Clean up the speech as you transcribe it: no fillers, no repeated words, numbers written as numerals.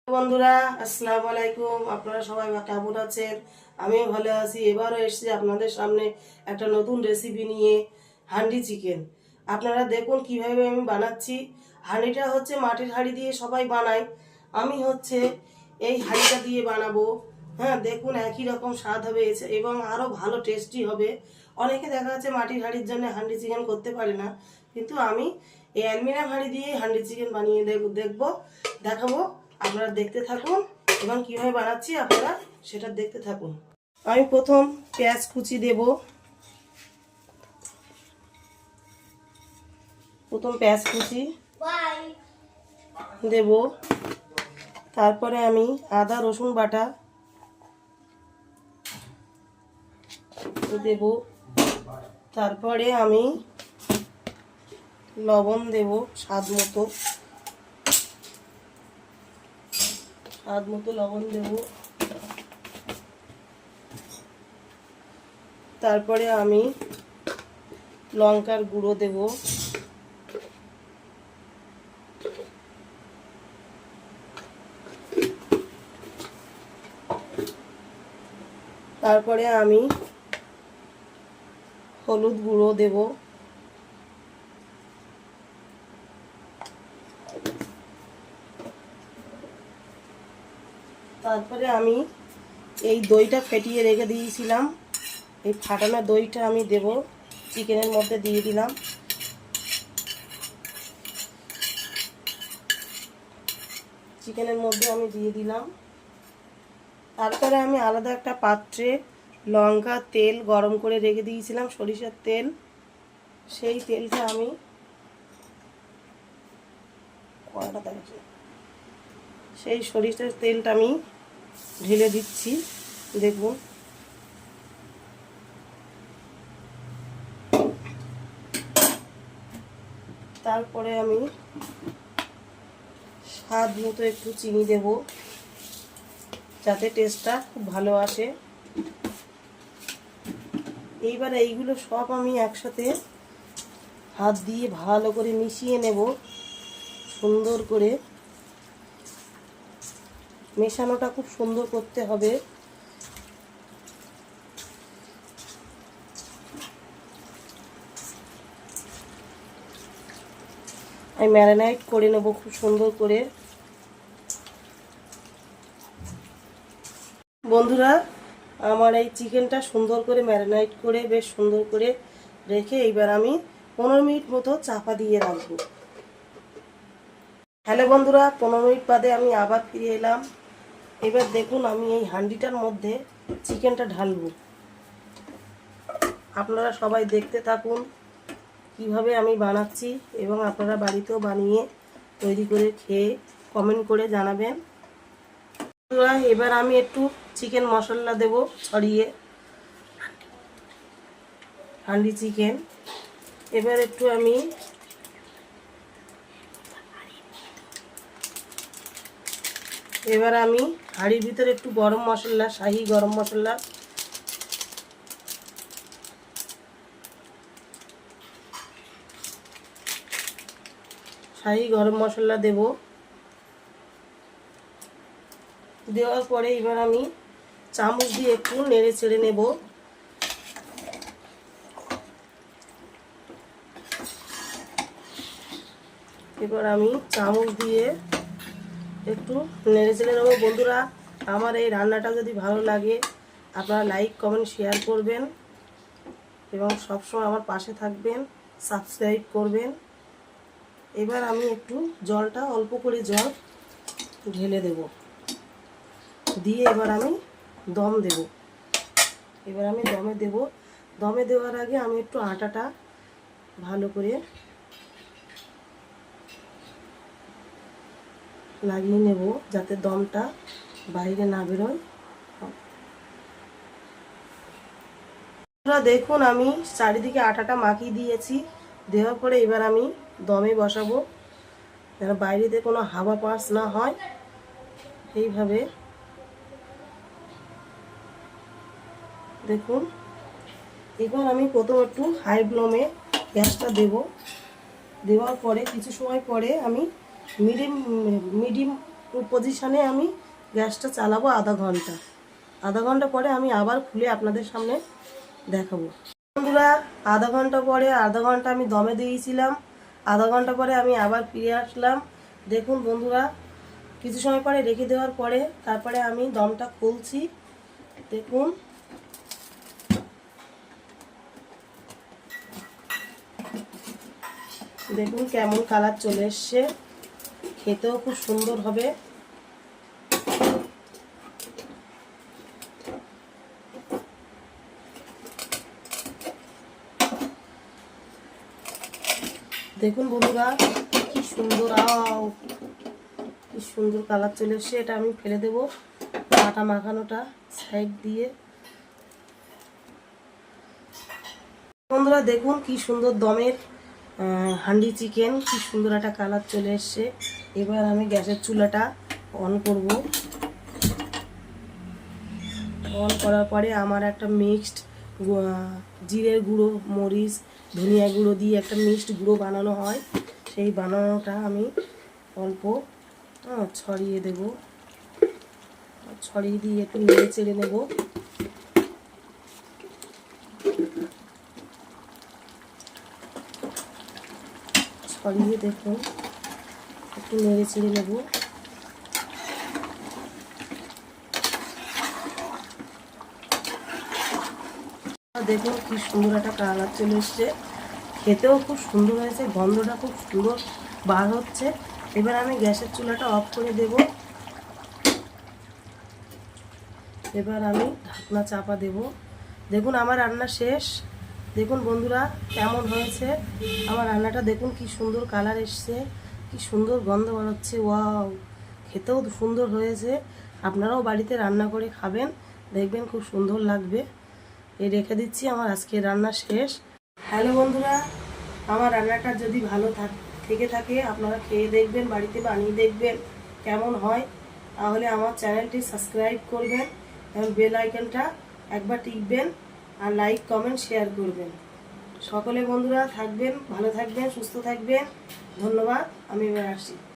বন্ধুরা আসসালামু আলাইকুম। আপনারা সবাই কেমন আছেন? আমিও ভালো আছি। এবারও এসেছি আপনাদের সামনে একটা নতুন রেসিপি নিয়ে, হান্ডি চিকেন। আপনারা দেখুন কিভাবে আমি বানাচ্ছি। হাঁড়িটা হচ্ছে মাটির হাঁড়ি দিয়ে সবাই বানায়, আমি হচ্ছে এই হাঁড়িটা দিয়ে বানাবো। হ্যাঁ, দেখুন একই রকম স্বাদ হবে এবং আরও ভালো টেস্টি হবে। অনেকে দেখা যাচ্ছে মাটির হাঁড়ির জন্য হান্ডি চিকেন করতে পারে না, কিন্তু আমি এই অ্যালুমিনিয়াম হাঁড়ি দিয়ে হান্ডি চিকেন বানিয়ে দেখাবো। আপনারা দেখতে থাকুন এবং কিভাবে বানাচ্ছি আপনারা সেটা দেখতে থাকুন। আমি প্রথম পেঁয়াজ কুচি দেব। দেব, তারপরে আমি আদা রসুন বাটা দেব, তারপরে আমি লবণ দেব স্বাদ মতো লবণ দেব। তারপরে আমি লঙ্কার গুঁড়ো দেব। তারপরে আমি হলুদ গুঁড়ো দেব। তারপরে আমি এই দইটা ফেটিয়ে রেখে দিয়েছিলাম, এই ফাটানো দইটা আমি দেব, চিকেনের মধ্যে দিয়ে দিলাম। তারপরে আমি আলাদা একটা পাত্রে লঙ্কা তেল গরম করে রেখে দিয়েছিলাম, সরিষার তেল। সেই তেলটা আমি সরিষার তেলটা আমি ঢেলে দিচ্ছি। দেখুন, তারপরে আমি স্বাদ মতো একটু চিনি দেব, যাতে টেস্টটা খুব ভালো আসে। এইবার এইগুলো সব আমি একসাথে হাত দিয়ে ভালো করে মিশিয়ে নেব। সুন্দর করে মেশানোটা খুব সুন্দর করতে হবে। আমি ম্যারিনেট করে নেব খুব সুন্দর করে। বন্ধুরা, আমার এই চিকেনটা সুন্দর করে ম্যারিনেট করে বেশ সুন্দর করে রেখে এইবার আমি 15 মিনিট মতো চাপা দিয়ে রাখবো। হ্যালো বন্ধুরা, 15 মিনিট বাদে আমি আবার ফিরে এলাম। এবার দেখুন আমি এই হাঁড়িটার মধ্যে চিকেনটা ঢালবো। আপনারা সবাই দেখতে থাকুন কিভাবে আমি বানাচ্ছি, এবং আপনারা বাড়িতেও বানিয়ে তৈরি করে খেয়ে কমেন্ট করে জানাবেন। এবার আমি একটু চিকেন মশলা দেব ছড়িয়ে, হান্ডি চিকেন। এবার একটু আমি হাঁড়ির ভিতরে একটু গরম মশলা, শাহি গরম মশলা দেব। দেওয়ার পরে এবার আমি চামচ দিয়ে একটু নেড়ে চেড়ে নেব। এবার আমি চামচ দিয়ে একটু নেড়ে চেড়ে নেব। বন্ধুরা, আমার এই রান্নাটা যদি ভালো লাগে আপনারা লাইক কমেন্ট শেয়ার করবেন এবং সবসময় আমার পাশে থাকবেন, সাবস্ক্রাইব করবেন। এবার আমি একটু জলটা অল্প করে জল ঢেলে দেব, দিয়ে এবার আমি দম দেব। দমে দেওয়ার আগে আমি একটু আটাটা ভালো করে লাগিয়ে নেব, যাতে দমটা বাইরে না বেরোয়। দেখুন আমি চারিদিকে আটাটা মাখিয়ে দিয়েছি। দেওয়ার পরে এবার আমি দমে বসাবো, যেন বাইরেতে কোনো হাওয়া পাস না হয়। এইভাবে দেখুন। এবার আমি প্রথম একটু হাই ফ্লেমে গ্যাসটা দেওয়ার পরে কিছু সময় পরে আমি মিডিয়াম পজিশনে আমি গ্যাসটা চালাবো আধা ঘন্টা পরে আমি আবার খুলে আপনাদের সামনে দেখাবো। বন্ধুরা আধা ঘন্টা আমি দমে দিয়েছিলাম, আধা ঘন্টা পরে আমি আবার ফিরে আসলাম। দেখুন বন্ধুরা, কিছু সময় পরে রেখে দেওয়ার পরে তারপরে আমি দমটা খুলছি। দেখুন দেখুন কেমন কালার চলে এসছে, খেতেও খুব সুন্দর হবে। দেখুন বন্ধুরা কি সুন্দর কি সুন্দর কালার চলে এসছে। এটা আমি ফেলে দেবো, আটা মাখানোটা সাইড দিয়ে। বন্ধুরা দেখুন কি সুন্দর দমের হান্ডি চিকেন, কি সুন্দর একটা কালার চলে এসছে। এবার আমি গ্যাসের চুলাটা অন করব। অন করার পরে আমার একটা মিক্সড জিরের গুঁড়ো, মরিচ, ধনিয়া গুঁড়ো দিয়ে একটা মিক্সড গুঁড়ো বানানো হয়, সেই বানানোটা আমি অল্প ছড়িয়ে দেব। ছড়িয়ে দিয়ে একটু নেড়ে চেড়ে নেব। ছড়িয়ে দেখুন একটু নেড়ে চেড়ে নেব। দেখুন কি সুন্দর একটা কালার চলে এসছে, খেতেও খুব সুন্দর হয়েছে, গন্ধটা খুব সুন্দর বার হচ্ছে। এবার আমি গ্যাসের চুলাটা অফ করে দেব। এবার আমি ঢাকনা চাপা দেব। দেখুন আমার রান্না শেষ। দেখুন বন্ধুরা কেমন হয়েছে আমার রান্নাটা, দেখুন কি সুন্দর কালার এসছে, কি সুন্দর গন্ধ বেরোচ্ছে। ওয়াও, খেতেও সুন্দর হয়েছে। আপনারাও বাড়িতে রান্না করে খাবেন, দেখবেন খুব সুন্দর লাগবে। এই রেখে দিচ্ছি, আমার আজকে রান্না শেষ। হ্যালো বন্ধুরা, আমার রান্নাটা যদি ভালো থেকে থাকে আপনারা খেয়ে দেখবেন, বাড়িতে বানিয়ে দেখবেন কেমন হয়। তাহলে আমার চ্যানেলটি সাবস্ক্রাইব করবেন এবং বেল আইকনটা একবার টিপবেন, আর লাইক কমেন্ট শেয়ার করবেন। সকলে বন্ধুরা থাকবেন, ভালো থাকবেন, সুস্থ থাকবেন। ধন্যবাদ, আমি এবার আসি।